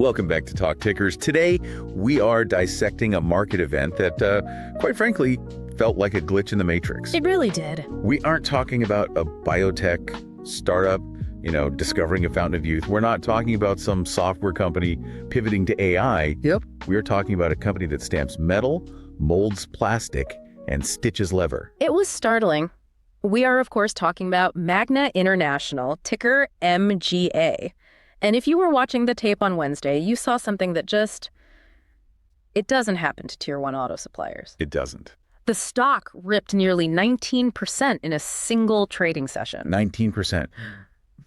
Welcome back to Talk Tickers. Today, we are dissecting a market event that, quite frankly, felt like a glitch in the matrix. It really did. We aren't talking about a biotech startup, discovering a fountain of youth. We're not talking about some software company pivoting to AI. Yep. We're talking about a company that stamps metal, molds plastic, and stitches leather. It was startling. We are, of course, talking about Magna International, ticker MGA. And if you were watching the tape on Wednesday, you saw something that it doesn't happen to Tier 1 auto suppliers. It doesn't. The stock ripped nearly 19% in a single trading session. 19%.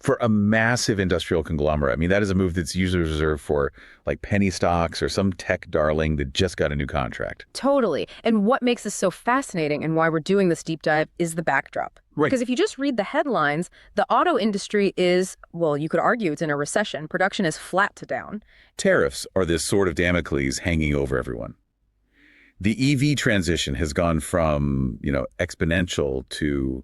For a massive industrial conglomerate. I mean, that is a move that's usually reserved for like penny stocks or some tech darling that just got a new contract. Totally. And what makes this so fascinating and why we're doing this deep dive is the backdrop. Right. Because if you just read the headlines, the auto industry is, well, you could argue it's in a recession. Production is flat to down. Tariffs are this sword of Damocles hanging over everyone. The EV transition has gone from, exponential to,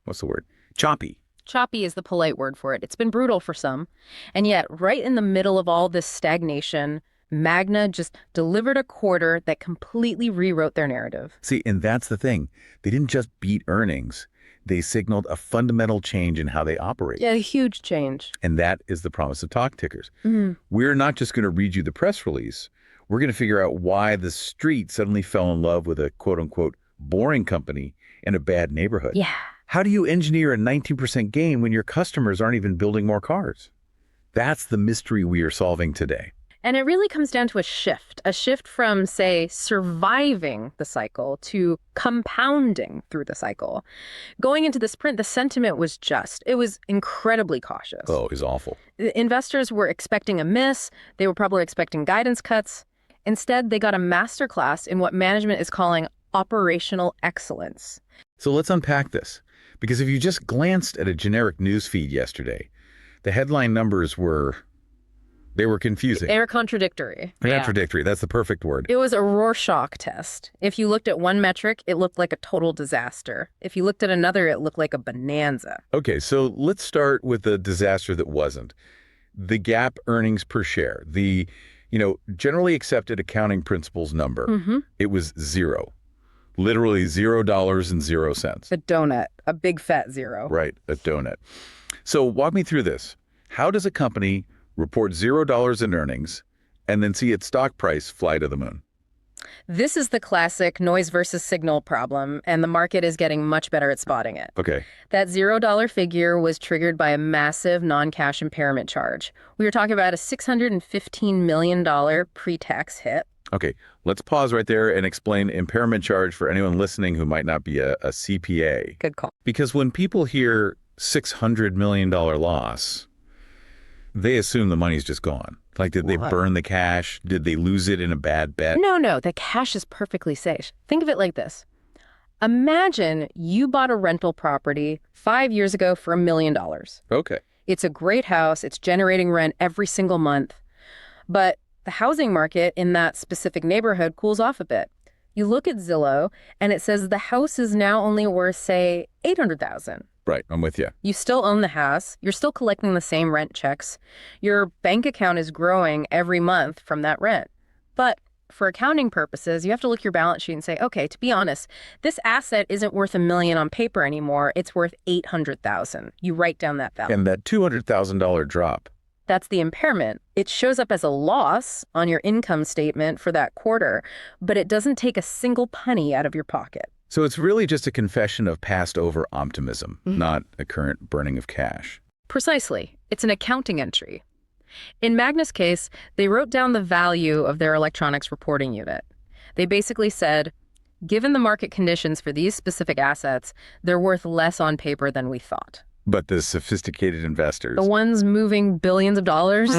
what's the word? Choppy. Choppy is the polite word for it. It's been brutal for some. And yet, right in the middle of all this stagnation, Magna just delivered a quarter that completely rewrote their narrative. See, and that's the thing. They didn't just beat earnings. They signaled a fundamental change in how they operate. Yeah, a huge change. And that is the promise of Talk Tickers. We're not just going to read you the press release. We're going to figure out why the street suddenly fell in love with a quote-unquote boring company in a bad neighborhood. Yeah. How do you engineer a 19% gain when your customers aren't even building more cars? That's the mystery we are solving today. And it really comes down to a shift from, say, surviving the cycle to compounding through the cycle. Going into the sprint, the sentiment was it was incredibly cautious. Oh, it was awful. The investors were expecting a miss. They were probably expecting guidance cuts. Instead, they got a masterclass in what management is calling operational excellence. So let's unpack this. Because if you just glanced at a generic news feed yesterday, the headline numbers were confusing. They were contradictory. Contradictory, that's the perfect word. It was a Rorschach test. If you looked at one metric, it looked like a total disaster. If you looked at another, it looked like a bonanza. Okay, so let's start with the disaster that wasn't. The GAAP earnings per share, the generally accepted accounting principles number, It was zero. Literally $0.00. A donut, a big fat zero. Right, a donut. So walk me through this. How does a company report $0 in earnings and then see its stock price fly to the moon? This is the classic noise versus signal problem, and the market is getting much better at spotting it. Okay. That $0 figure was triggered by a massive non-cash impairment charge. We were talking about a $615 million pre-tax hit. Okay, let's pause right there and explain impairment charge for anyone listening who might not be a CPA. Good call. Because when people hear $600 million loss, they assume the money's just gone. Like, did they burn the cash? Did they lose it in a bad bet? No, the cash is perfectly safe. Think of it like this. Imagine you bought a rental property 5 years ago for $1 million. Okay. It's a great house. It's generating rent every single month. But the housing market in that specific neighborhood cools off a bit. You look at Zillow, and it says the house is now only worth, say, $800,000. Right, I'm with you. You still own the house. You're still collecting the same rent checks. Your bank account is growing every month from that rent. But for accounting purposes, you have to look at your balance sheet and say, okay, to be honest, this asset isn't worth $1 million on paper anymore. It's worth $800,000. You write down that value. And that $200,000 drop. That's the impairment. It shows up as a loss on your income statement for that quarter, but it doesn't take a single penny out of your pocket. So it's really just a confession of past over optimism, not a current burning of cash. Precisely. It's an accounting entry. In Magna's case, they wrote down the value of their electronics reporting unit. They basically said, given the market conditions for these specific assets, they're worth less on paper than we thought. But the sophisticated investors, the ones moving billions of dollars,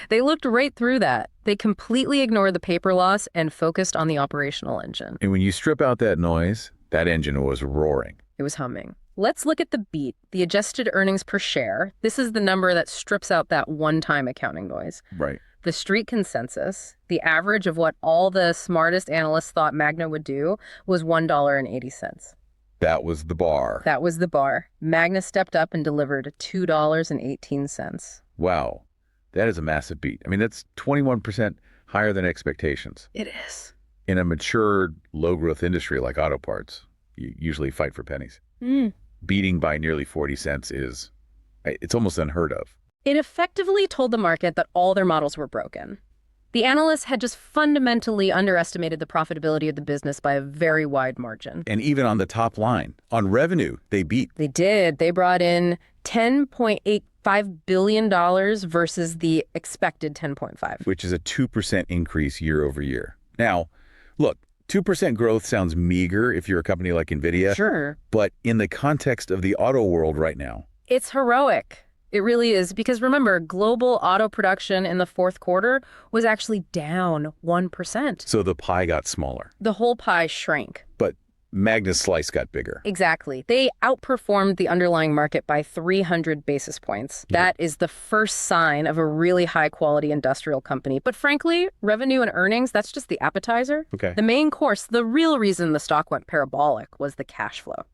they looked right through that. They completely ignored the paper loss and focused on the operational engine. And when you strip out that noise, that engine was roaring. It was humming. Let's look at the beat, the adjusted earnings per share. This is the number that strips out that one-time accounting noise. Right. The street consensus, the average of what all the smartest analysts thought Magna would do, was $1.80. That was the bar. That was the bar. Magna stepped up and delivered $2.18. Wow. That is a massive beat. I mean, that's 21% higher than expectations. It is. In a mature, low-growth industry like auto parts, you usually fight for pennies. Beating by nearly 40 cents it's almost unheard of. It effectively told the market that all their models were broken. The analysts had just fundamentally underestimated the profitability of the business by a very wide margin. And even on the top line, on revenue, they beat. They did. They brought in $10.85 billion versus the expected 10.5. Which is a 2% increase year over year. Now, look, 2% growth sounds meager if you're a company like NVIDIA. Sure. But in the context of the auto world right now, it's heroic. It really is. Because remember, global auto production in the fourth quarter was actually down 1%. So the pie got smaller. The whole pie shrank. But Magna's slice got bigger. Exactly. They outperformed the underlying market by 300 basis points. That is the first sign of a really high-quality industrial company. But frankly, revenue and earnings, that's just the appetizer. Okay. The main course, the real reason the stock went parabolic was the cash flow.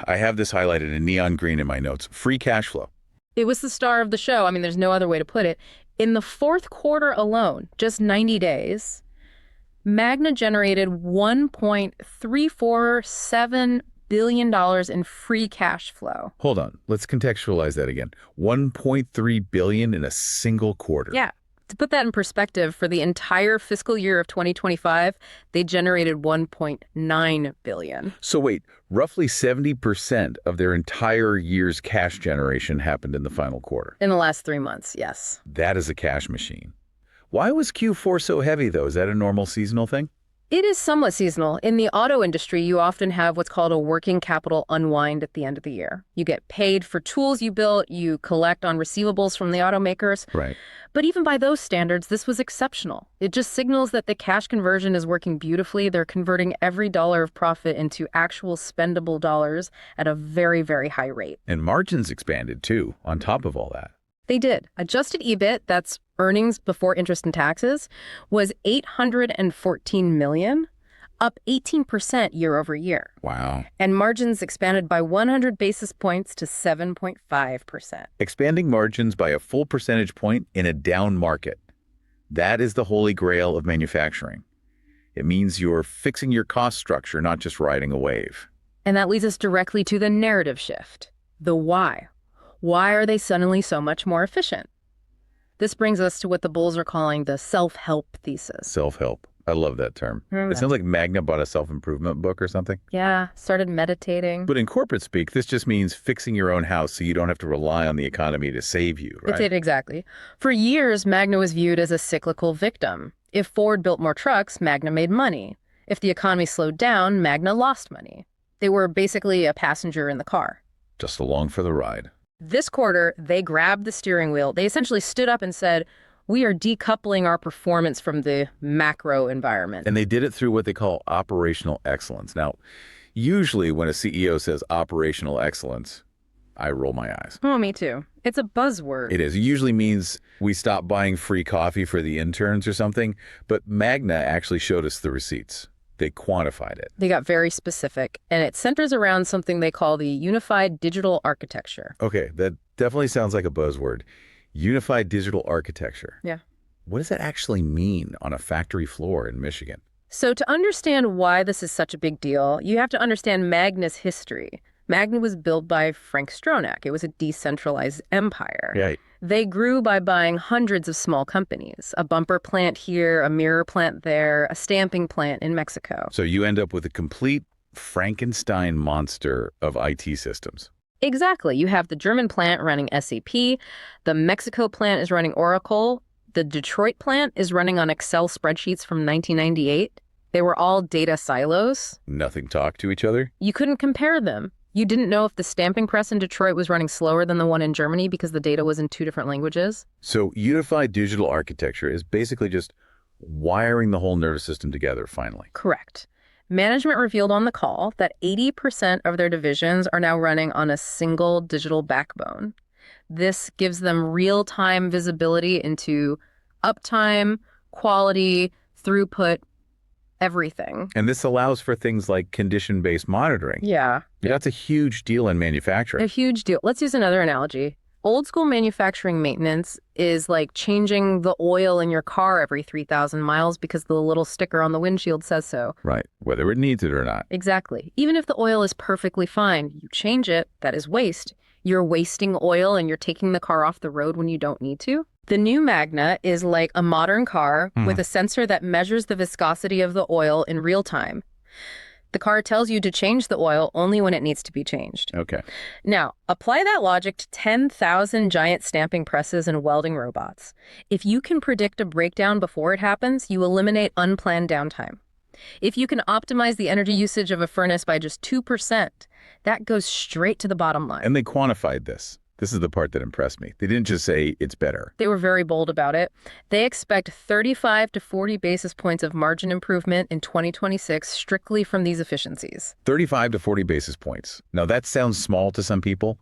I have this highlighted in neon green in my notes. Free cash flow. It was the star of the show. I mean, there's no other way to put it. In the fourth quarter alone, just 90 days, Magna generated $1.347 billion in free cash flow. Hold on. Let's contextualize that again. $1.3 billion in a single quarter. Yeah. To put that in perspective, for the entire fiscal year of 2025, they generated $1.9 billion. So wait, roughly 70% of their entire year's cash generation happened in the final quarter. In the last 3 months, yes. That is a cash machine. Why was Q4 so heavy, though? Is that a normal seasonal thing? It is somewhat seasonal. In the auto industry, you often have what's called a working capital unwind at the end of the year. You get paid for tools you built, you collect on receivables from the automakers. Right. But even by those standards, this was exceptional. It just signals that the cash conversion is working beautifully. They're converting every dollar of profit into actual spendable dollars at a very, very high rate. And margins expanded, too, on top of all that. They did. Adjusted EBIT, that's earnings before interest and taxes, was $814 million, up 18% year over year. Wow. And margins expanded by 100 basis points to 7.5%. Expanding margins by a full percentage point in a down market. That is the holy grail of manufacturing. It means you're fixing your cost structure, not just riding a wave. And that leads us directly to the narrative shift, the why. Why are they suddenly so much more efficient? This brings us to what the bulls are calling the self-help thesis. Self-help. I love that term. It sounds like Magna bought a self-improvement book or something. Yeah, started meditating. But in corporate speak, this just means fixing your own house so you don't have to rely on the economy to save you, right? It did, exactly. For years, Magna was viewed as a cyclical victim. If Ford built more trucks, Magna made money. If the economy slowed down, Magna lost money. They were basically a passenger in the car. Just along for the ride. This quarter, they grabbed the steering wheel. They essentially stood up and said, we are decoupling our performance from the macro environment. And they did it through what they call operational excellence. Now, usually when a CEO says operational excellence, I roll my eyes. Oh, me too. It's a buzzword. It is. It usually means we stop buying free coffee for the interns or something. But Magna actually showed us the receipts. They quantified it. They got very specific, and it centers around something they call the unified digital architecture. Okay, that definitely sounds like a buzzword. Unified digital architecture. Yeah. What does that actually mean on a factory floor in Michigan? So to understand why this is such a big deal, you have to understand Magna's history. Magna was built by Frank Stronach. It was a decentralized empire. Right. They grew by buying hundreds of small companies, a bumper plant here, a mirror plant there, a stamping plant in Mexico. So you end up with a complete Frankenstein monster of IT systems. Exactly. You have the German plant running SAP, the Mexico plant is running Oracle, the Detroit plant is running on Excel spreadsheets from 1998. They were all data silos. Nothing talk to each other? You couldn't compare them. You didn't know if the stamping press in Detroit was running slower than the one in Germany because the data was in 2 different languages. So unified digital architecture is basically just wiring the whole nervous system together, finally. Correct. Management revealed on the call that 80% of their divisions are now running on a single digital backbone. This gives them real-time visibility into uptime, quality, throughput, everything. And this allows for things like condition-based monitoring. Yeah. That's a huge deal in manufacturing. A huge deal. Let's use another analogy. Old school manufacturing maintenance is like changing the oil in your car every 3,000 miles because the little sticker on the windshield says so. Right, whether it needs it or not. Exactly. Even if the oil is perfectly fine, you change it, that is waste. You're wasting oil and you're taking the car off the road when you don't need to. The new Magna is like a modern car with a sensor that measures the viscosity of the oil in real time. The car tells you to change the oil only when it needs to be changed. Okay. Now, apply that logic to 10,000 giant stamping presses and welding robots. If you can predict a breakdown before it happens, you eliminate unplanned downtime. If you can optimize the energy usage of a furnace by just 2%, that goes straight to the bottom line. And they quantified this. This is the part that impressed me. They didn't just say it's better. They were very bold about it. They expect 35 to 40 basis points of margin improvement in 2026 strictly from these efficiencies. 35 to 40 basis points. Now, that sounds small to some people.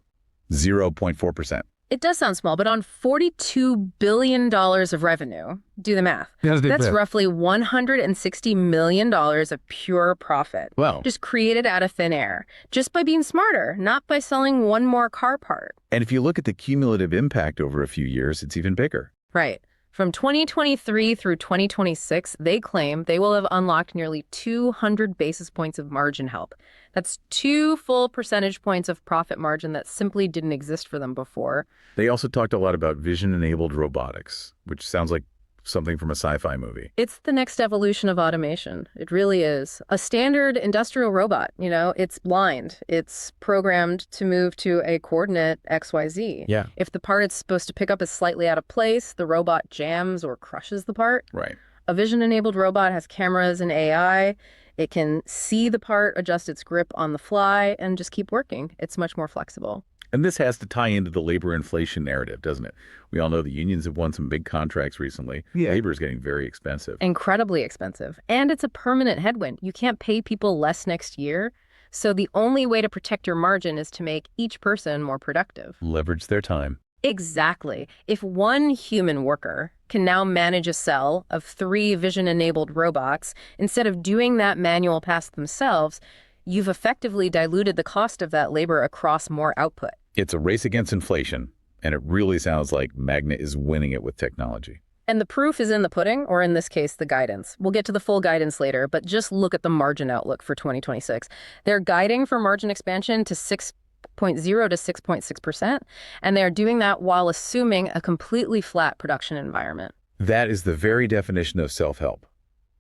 0.4%. It does sound small, but on $42 billion of revenue, do the math. That's roughly $160 million of pure profit. Well, just created out of thin air, just by being smarter, not by selling one more car part. and if you look at the cumulative impact over a few years, it's even bigger. Right. From 2023 through 2026, they claim they will have unlocked nearly 200 basis points of margin help. That's 2 full percentage points of profit margin that simply didn't exist for them before. They also talked a lot about vision-enabled robotics, which sounds like something from a sci-fi movie. It's the next evolution of automation. It really is. A standard industrial robot, it's blind. It's programmed to move to a coordinate XYZ. Yeah. If the part it's supposed to pick up is slightly out of place, the robot jams or crushes the part. Right. A vision-enabled robot has cameras and AI. It can see the part, adjust its grip on the fly, and just keep working. It's much more flexible. And this has to tie into the labor inflation narrative, doesn't it? We all know the unions have won some big contracts recently. Yeah. Labor is getting very expensive. Incredibly expensive. And it's a permanent headwind. You can't pay people less next year. So the only way to protect your margin is to make each person more productive. Leverage their time. Exactly. If one human worker can now manage a cell of 3 vision-enabled robots, instead of doing that manual task themselves, you've effectively diluted the cost of that labor across more output. It's a race against inflation, and it really sounds like Magna is winning it with technology. And the proof is in the pudding, or in this case, the guidance. We'll get to the full guidance later, but just look at the margin outlook for 2026. They're guiding for margin expansion to 6.0 to 6.6%, and they're doing that while assuming a completely flat production environment. That is the very definition of self-help.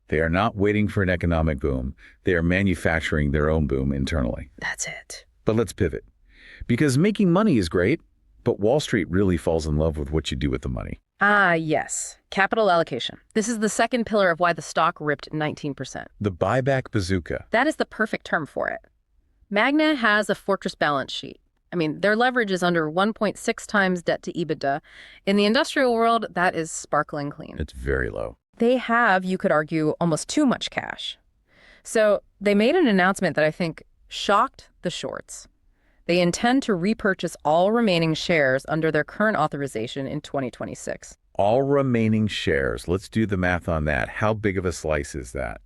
They are not waiting for an economic boom. They are manufacturing their own boom internally. That's it. But let's pivot. Because making money is great, but Wall Street really falls in love with what you do with the money. Ah, yes. Capital allocation. This is the second pillar of why the stock ripped 19%. The buyback bazooka. That is the perfect term for it. Magna has a fortress balance sheet. I mean, their leverage is under 1.6 times debt to EBITDA. In the industrial world, that is sparkling clean. It's very low. They have, you could argue, almost too much cash. So they made an announcement that I think shocked the shorts. They intend to repurchase all remaining shares under their current authorization in 2026. All remaining shares. Let's do the math on that. How big of a slice is that?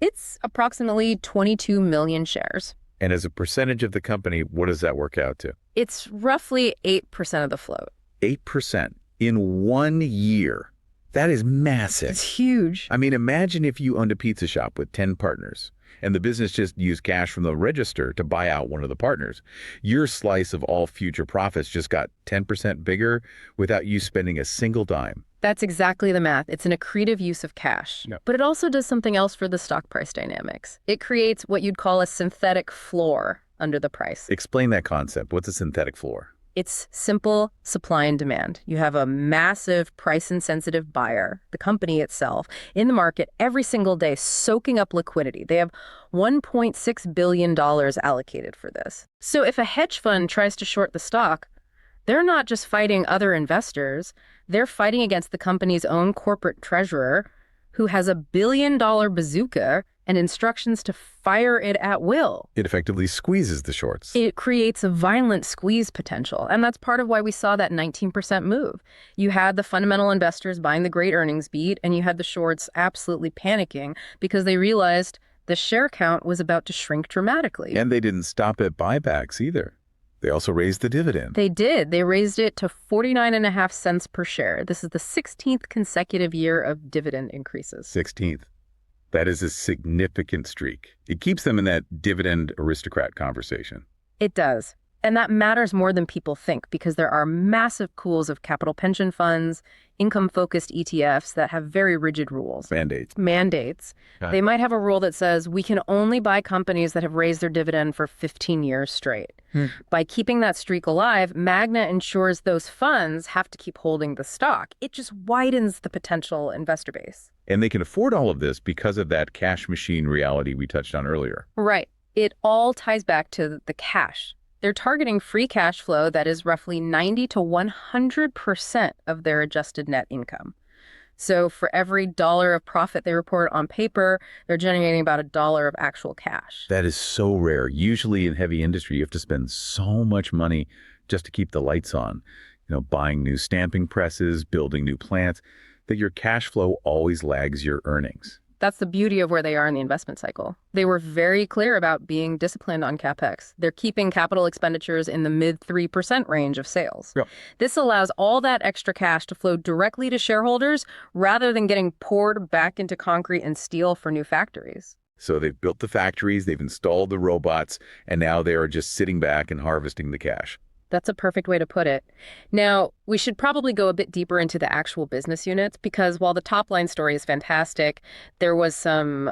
It's approximately 22 million shares. And as a percentage of the company, what does that work out to? It's roughly 8% of the float. 8% in 1 year. That is massive. It's huge. I mean, imagine if you owned a pizza shop with 10 partners and the business just used cash from the register to buy out one of the partners. Your slice of all future profits just got 10% bigger without you spending a single dime. That's exactly the math. It's an accretive use of cash. Yep. But it also does something else for the stock price dynamics. It creates what you'd call a synthetic floor under the price. Explain that concept. What's a synthetic floor? It's simple supply and demand. You have a massive price-insensitive buyer, the company itself, in the market every single day, soaking up liquidity. They have $1.6 billion allocated for this. So if a hedge fund tries to short the stock, they're not just fighting other investors. They're fighting against the company's own corporate treasurer, who has a $1 billion bazooka and instructions to fire it at will. It effectively squeezes the shorts. It creates a violent squeeze potential, and that's part of why we saw that 19% move. You had the fundamental investors buying the great earnings beat, and you had the shorts absolutely panicking because they realized the share count was about to shrink dramatically. And they didn't stop at buybacks either. They also raised the dividend. They did. They raised it to 49.5 cents per share. This is the 16th consecutive year of dividend increases. 16th. That is a significant streak. It keeps them in that dividend aristocrat conversation. It does. And that matters more than people think because there are massive pools of capital pension funds, income-focused ETFs that have very rigid rules. Mandates. Okay. They might have a rule that says we can only buy companies that have raised their dividend for 15 years straight. By keeping that streak alive, Magna ensures those funds have to keep holding the stock. It just widens the potential investor base. And they can afford all of this because of that cash machine reality we touched on earlier. Right. It all ties back to the cash. They're targeting free cash flow that is roughly 90 to 100% of their adjusted net income. So for every dollar of profit they report on paper, they're generating about $1 of actual cash. That is so rare. Usually in heavy industry, you have to spend so much money just to keep the lights on. Buying new stamping presses, building new plants, that your cash flow always lags your earnings. That's the beauty of where they are in the investment cycle. They were very clear about being disciplined on CapEx. They're keeping capital expenditures in the mid 3% range of sales. Yep. This allows all that extra cash to flow directly to shareholders rather than getting poured back into concrete and steel for new factories. So they've built the factories, they've installed the robots, and now they are just sitting back and harvesting the cash. That's a perfect way to put it. Now, we should probably go a bit deeper into the actual business units because while the top line story is fantastic, there was some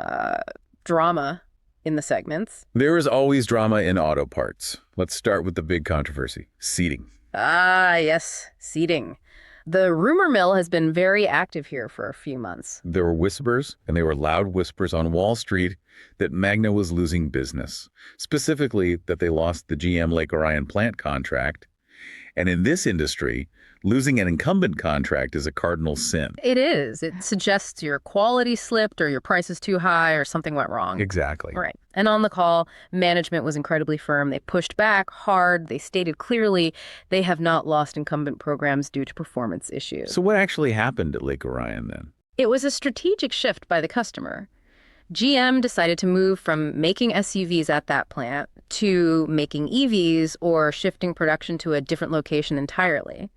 drama in the segments. There is always drama in auto parts. Let's start with the big controversy, seating. Ah, yes, seating. The rumor mill has been very active here for a few months. There were whispers, and they were loud whispers on Wall Street, that Magna was losing business. Specifically, that they lost the GM Lake Orion plant contract. And in this industry, losing an incumbent contract is a cardinal sin. It is. It suggests your quality slipped or your price is too high or something went wrong. Exactly. Right. And on the call, management was incredibly firm. They pushed back hard. They stated clearly they have not lost incumbent programs due to performance issues. So what actually happened at Lake Orion then? It was a strategic shift by the customer. GM decided to move from making SUVs at that plant to making EVs or shifting production to a different location entirely.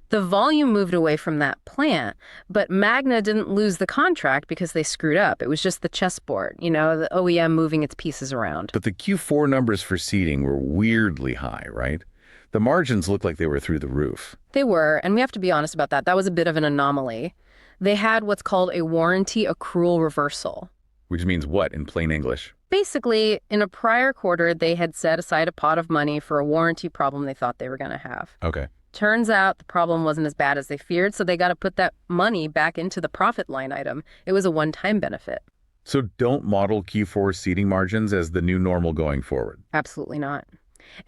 The volume moved away from that plant, but Magna didn't lose the contract because they screwed up. It was just the chessboard, the OEM moving its pieces around. But the Q4 numbers for seating were weirdly high, right? The margins looked like they were through the roof. They were, and we have to be honest about that. That was a bit of an anomaly. They had what's called a warranty accrual reversal. Which means what in plain English? Basically, in a prior quarter, they had set aside a pot of money for a warranty problem they thought they were going to have. Okay. Turns out the problem wasn't as bad as they feared, so they got to put that money back into the profit line item. It was a one-time benefit. So don't model Q4 seating margins as the new normal going forward. Absolutely not.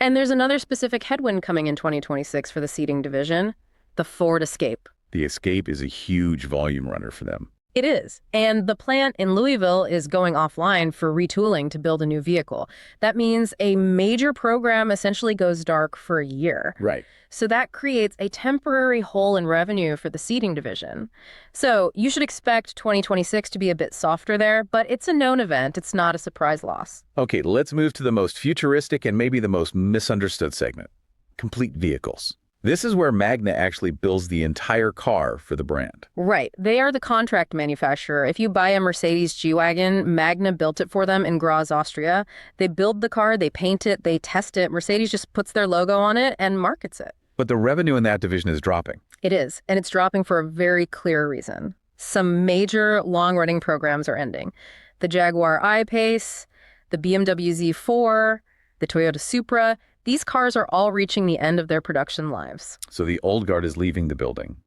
And there's another specific headwind coming in 2026 for the seating division, the Ford Escape. The Escape is a huge volume runner for them. It is. And the plant in Louisville is going offline for retooling to build a new vehicle. That means a major program essentially goes dark for a year. Right. So that creates a temporary hole in revenue for the seating division. So you should expect 2026 to be a bit softer there, but it's a known event. It's not a surprise loss. Okay, let's move to the most futuristic and maybe the most misunderstood segment, complete vehicles. This is where Magna actually builds the entire car for the brand. Right. They are the contract manufacturer. If you buy a Mercedes G-Wagon, Magna built it for them in Graz, Austria. They build the car, they paint it, they test it. Mercedes just puts their logo on it and markets it. But the revenue in that division is dropping. It is, and it's dropping for a very clear reason. Some major long-running programs are ending. The Jaguar I-Pace, the BMW Z4, the Toyota Supra. These cars are all reaching the end of their production lives. So the old guard is leaving the building.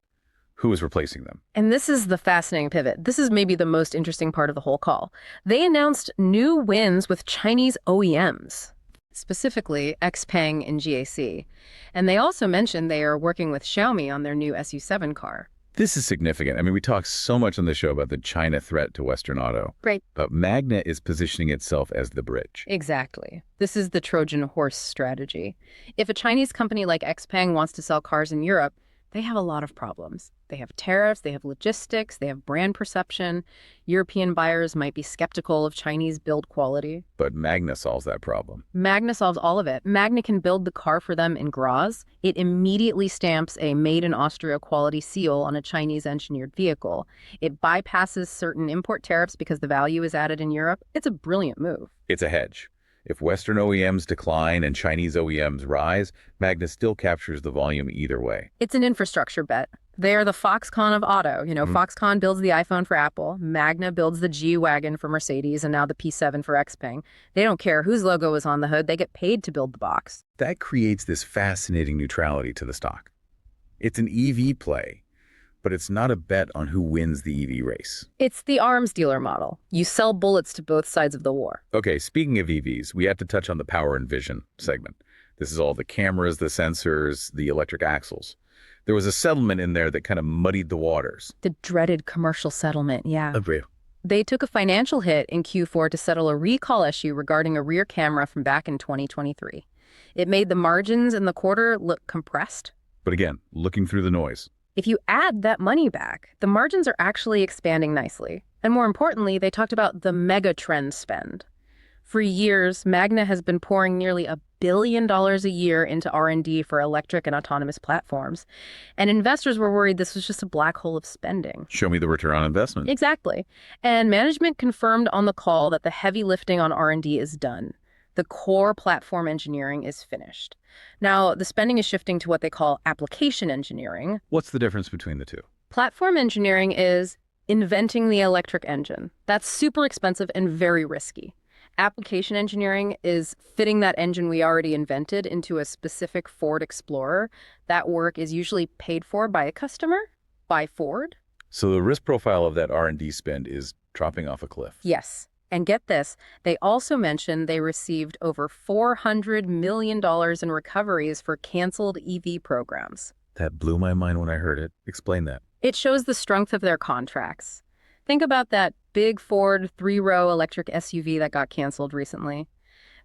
Who is replacing them? And this is the fascinating pivot. This is maybe the most interesting part of the whole call. They announced new wins with Chinese OEMs, specifically X-Pang and GAC. And they also mentioned they are working with Xiaomi on their new SU7 car. This is significant. I mean, we talk so much on the show about the China threat to Western auto. Right. But Magna is positioning itself as the bridge. Exactly. This is the Trojan horse strategy. If a Chinese company like X-Pang wants to sell cars in Europe, they have a lot of problems. They have tariffs, they have logistics, they have brand perception. European buyers might be skeptical of Chinese build quality. But Magna solves that problem. Magna solves all of it. Magna can build the car for them in Graz. It immediately stamps a made in Austria quality seal on a Chinese engineered vehicle. It bypasses certain import tariffs because the value is added in Europe. It's a brilliant move. It's a hedge. If Western OEMs decline and Chinese OEMs rise, Magna still captures the volume either way. It's an infrastructure bet. They are the Foxconn of auto. Foxconn builds the iPhone for Apple, Magna builds the G-Wagon for Mercedes, and now the P7 for X-Pang. They don't care whose logo is on the hood. They get paid to build the box. That creates this fascinating neutrality to the stock. It's an EV play, but it's not a bet on who wins the EV race. It's the arms dealer model. You sell bullets to both sides of the war. Okay, speaking of EVs, we have to touch on the power and vision segment. This is all the cameras, the sensors, the electric axles. There was a settlement in there that kind of muddied the waters. The dreaded commercial settlement, yeah. Agree. They took a financial hit in Q4 to settle a recall issue regarding a rear camera from back in 2023. It made the margins in the quarter look compressed. But again, looking through the noise. If you add that money back, the margins are actually expanding nicely. And more importantly, they talked about the mega trend spend. For years, Magna has been pouring nearly $1 billion a year into R&D for electric and autonomous platforms. And investors were worried this was just a black hole of spending. Show me the return on investment. Exactly. And management confirmed on the call that the heavy lifting on R&D is done. The core platform engineering is finished. Now, the spending is shifting to what they call application engineering. What's the difference between the two? Platform engineering is inventing the electric engine. That's super expensive and very risky. Application engineering is fitting that engine we already invented into a specific Ford Explorer. That work is usually paid for by a customer, by Ford. So the risk profile of that R&D spend is dropping off a cliff. Yes. And get this, they also mentioned they received over $400 million in recoveries for canceled EV programs. That blew my mind when I heard it. Explain that. It shows the strength of their contracts. Think about that big Ford 3-row electric SUV that got canceled recently.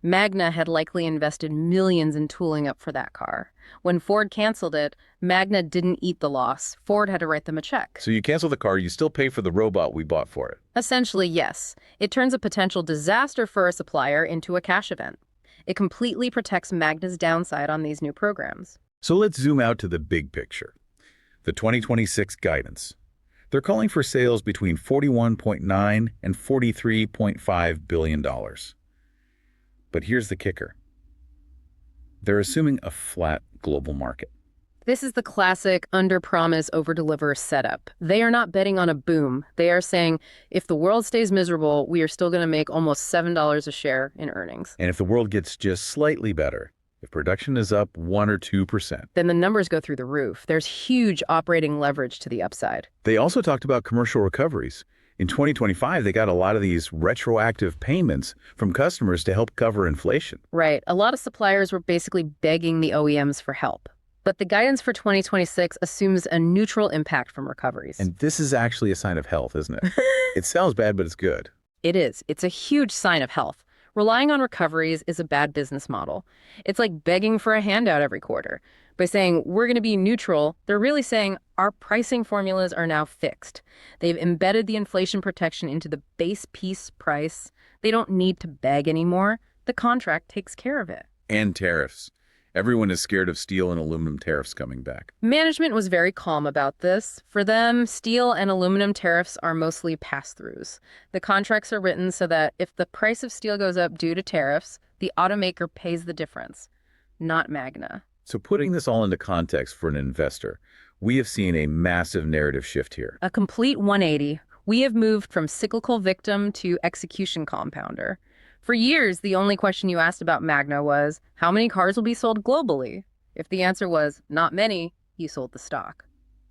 Magna had likely invested millions in tooling up for that car. When Ford canceled it, Magna didn't eat the loss. Ford had to write them a check. So you cancel the car, you still pay for the robot we bought for it. Essentially, yes. It turns a potential disaster for a supplier into a cash event. It completely protects Magna's downside on these new programs. So let's zoom out to the big picture. The 2026 guidance. They're calling for sales between $41.9 and $43.5 billion. But here's the kicker. They're assuming a flat global market. This is the classic under-promise, over-deliver setup. They are not betting on a boom. They are saying, if the world stays miserable, we are still going to make almost $7 a share in earnings. And if the world gets just slightly better, if production is up 1 or 2%, then the numbers go through the roof. There's huge operating leverage to the upside. They also talked about commercial recoveries. In 2025, they got a lot of these retroactive payments from customers to help cover inflation. Right. A lot of suppliers were basically begging the OEMs for help. But the guidance for 2026 assumes a neutral impact from recoveries. And this is actually a sign of health, isn't it? It sounds bad, but it's good. It is. It's a huge sign of health. Relying on recoveries is a bad business model. It's like begging for a handout every quarter. By saying, we're going to be neutral, they're really saying our pricing formulas are now fixed. They've embedded the inflation protection into the base piece price. They don't need to beg anymore. The contract takes care of it. And tariffs. Everyone is scared of steel and aluminum tariffs coming back. Management was very calm about this. For them, steel and aluminum tariffs are mostly pass-throughs. The contracts are written so that if the price of steel goes up due to tariffs, the automaker pays the difference, not Magna. So putting this all into context for an investor, we have seen a massive narrative shift here. A complete 180. We have moved from cyclical victim to execution compounder. For years, the only question you asked about Magna was, how many cars will be sold globally? If the answer was, not many, you sold the stock.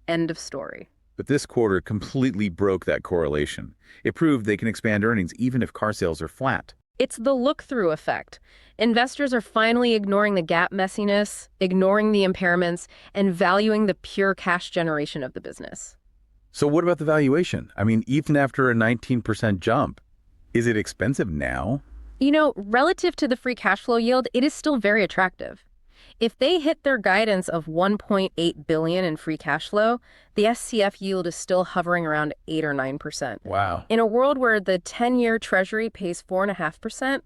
End of story. But this quarter completely broke that correlation. It proved they can expand earnings even if car sales are flat. It's the look-through effect. Investors are finally ignoring the GAAP messiness, ignoring the impairments, and valuing the pure cash generation of the business. So what about the valuation? I mean, even after a 19% jump, is it expensive now? Relative to the free cash flow yield, it is still very attractive. If they hit their guidance of $1.8 billion in free cash flow, the SCF yield is still hovering around 8 or 9%. Wow. In a world where the 10-year Treasury pays 4.5%,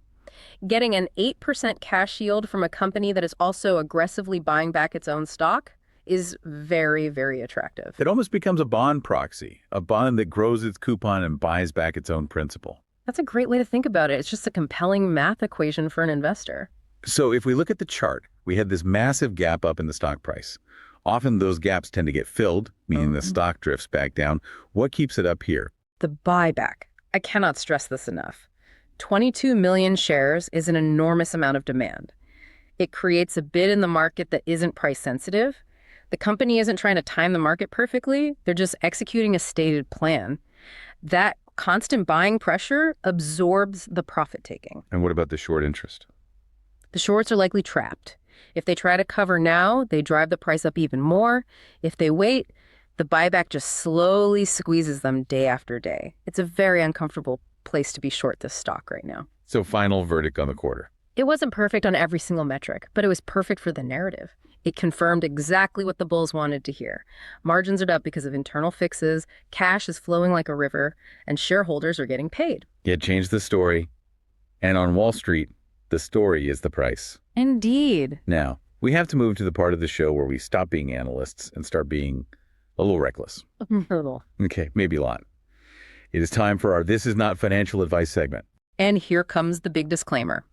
getting an 8% cash yield from a company that is also aggressively buying back its own stock is very, very attractive. It almost becomes a bond proxy, a bond that grows its coupon and buys back its own principal. That's a great way to think about it. It's just a compelling math equation for an investor. So if we look at the chart, we had this massive gap up in the stock price. Often those gaps tend to get filled, meaning the stock drifts back down. What keeps it up here? The buyback. I cannot stress this enough. 22 million shares is an enormous amount of demand. It creates a bid in the market that isn't price sensitive. The company isn't trying to time the market perfectly. They're just executing a stated plan. That constant buying pressure absorbs the profit taking. And what about the short interest? The shorts are likely trapped. If they try to cover now, they drive the price up even more. If they wait, the buyback just slowly squeezes them day after day. It's a very uncomfortable place to be short this stock right now. So final verdict on the quarter. It wasn't perfect on every single metric, but it was perfect for the narrative. It confirmed exactly what the bulls wanted to hear. Margins are up because of internal fixes, cash is flowing like a river, and shareholders are getting paid. It changed the story. And on Wall Street, the story is the price. Indeed. Now, we have to move to the part of the show where we stop being analysts and start being a little reckless. A little. Okay, maybe a lot. It is time for our This Is Not Financial Advice segment. And here comes the big disclaimer.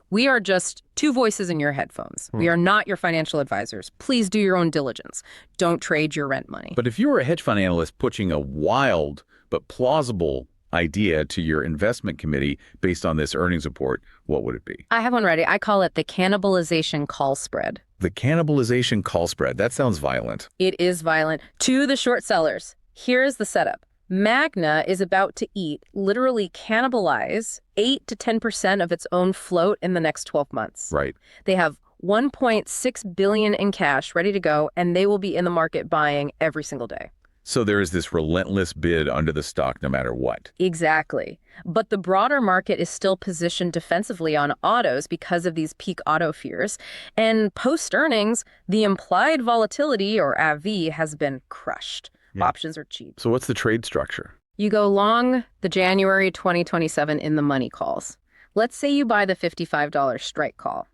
We are just two voices in your headphones. We are not your financial advisors. Please do your own diligence. Don't trade your rent money. But if you were a hedge fund analyst pitching a wild but plausible idea to your investment committee based on this earnings report, what would it be? I have one ready. I call it the cannibalization call spread. The cannibalization call spread. That sounds violent. It is violent. To the short sellers, here's the setup. Magna is about to literally cannibalize 8 to 10% of its own float in the next 12 months. Right. They have $1.6 billion in cash ready to go, and they will be in the market buying every single day. So there is this relentless bid under the stock no matter what. Exactly. But the broader market is still positioned defensively on autos because of these peak auto fears. And post-earnings, the implied volatility, or AV, has been crushed. Options are cheap. So what's the trade structure? You go long the January 2027 in the money calls. Let's say you buy the $55 strike call.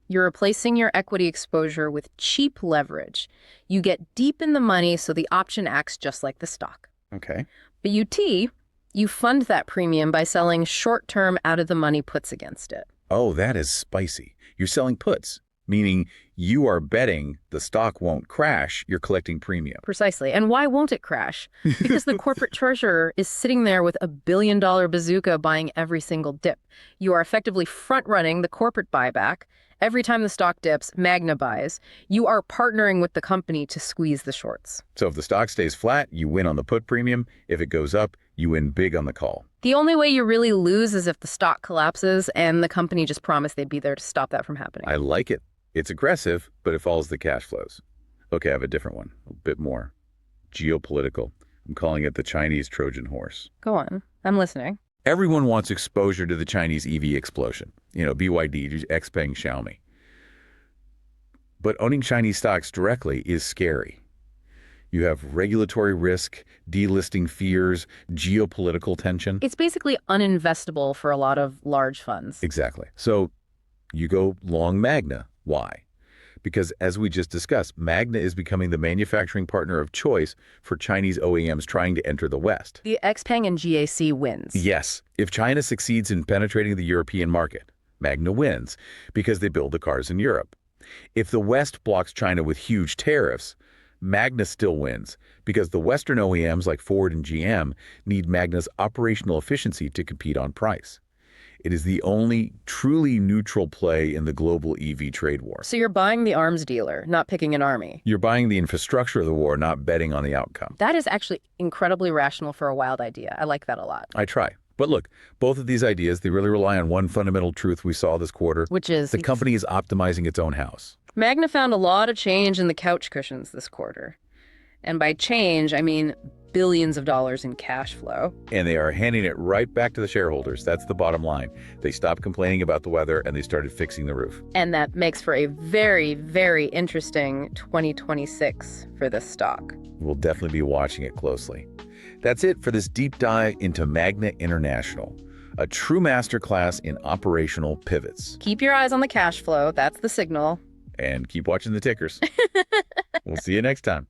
You're replacing your equity exposure with cheap leverage. You get deep in the money, so the option acts just like the stock. Okay. But you fund that premium by selling short-term out-of-the-money puts against it. Oh, that is spicy. You're selling puts, meaning you are betting the stock won't crash. You're collecting premium. Precisely. And why won't it crash? Because the corporate treasurer is sitting there with $1 billion bazooka buying every single dip. You are effectively front-running the corporate buyback. Every time the stock dips, Magna buys. You are partnering with the company to squeeze the shorts. So if the stock stays flat, you win on the put premium. If it goes up, you win big on the call. The only way you really lose is if the stock collapses and the company just promised they'd be there to stop that from happening. I like it. It's aggressive, but it follows the cash flows. Okay, I have a different one, a bit more geopolitical. I'm calling it the Chinese Trojan horse. Go on. I'm listening. Everyone wants exposure to the Chinese EV explosion. You know, BYD, X-Pang, Xiaomi. But owning Chinese stocks directly is scary. You have regulatory risk, delisting fears, geopolitical tension. It's basically uninvestable for a lot of large funds. Exactly. So you go long Magna. Why? Because as we just discussed, Magna is becoming the manufacturing partner of choice for Chinese OEMs trying to enter the West. The X-Pang and Xiaomi wins. Yes. If China succeeds in penetrating the European market, Magna wins because they build the cars in Europe. If the West blocks China with huge tariffs, Magna still wins because the Western OEMs like Ford and GM need Magna's operational efficiency to compete on price. It is the only truly neutral play in the global EV trade war. So you're buying the arms dealer, not picking an army. You're buying the infrastructure of the war, not betting on the outcome. That is actually incredibly rational for a wild idea. I like that a lot. I try. But look, both of these ideas, they really rely on one fundamental truth we saw this quarter. Which is? The company is optimizing its own house. Magna found a lot of change in the couch cushions this quarter. And by change, I mean billions of dollars in cash flow. And they are handing it right back to the shareholders. That's the bottom line. They stopped complaining about the weather and they started fixing the roof. And that makes for a very, very interesting 2026 for this stock. We'll definitely be watching it closely. That's it for this deep dive into Magna International, a true masterclass in operational pivots. Keep your eyes on the cash flow. That's the signal. And keep watching the tickers. We'll see you next time.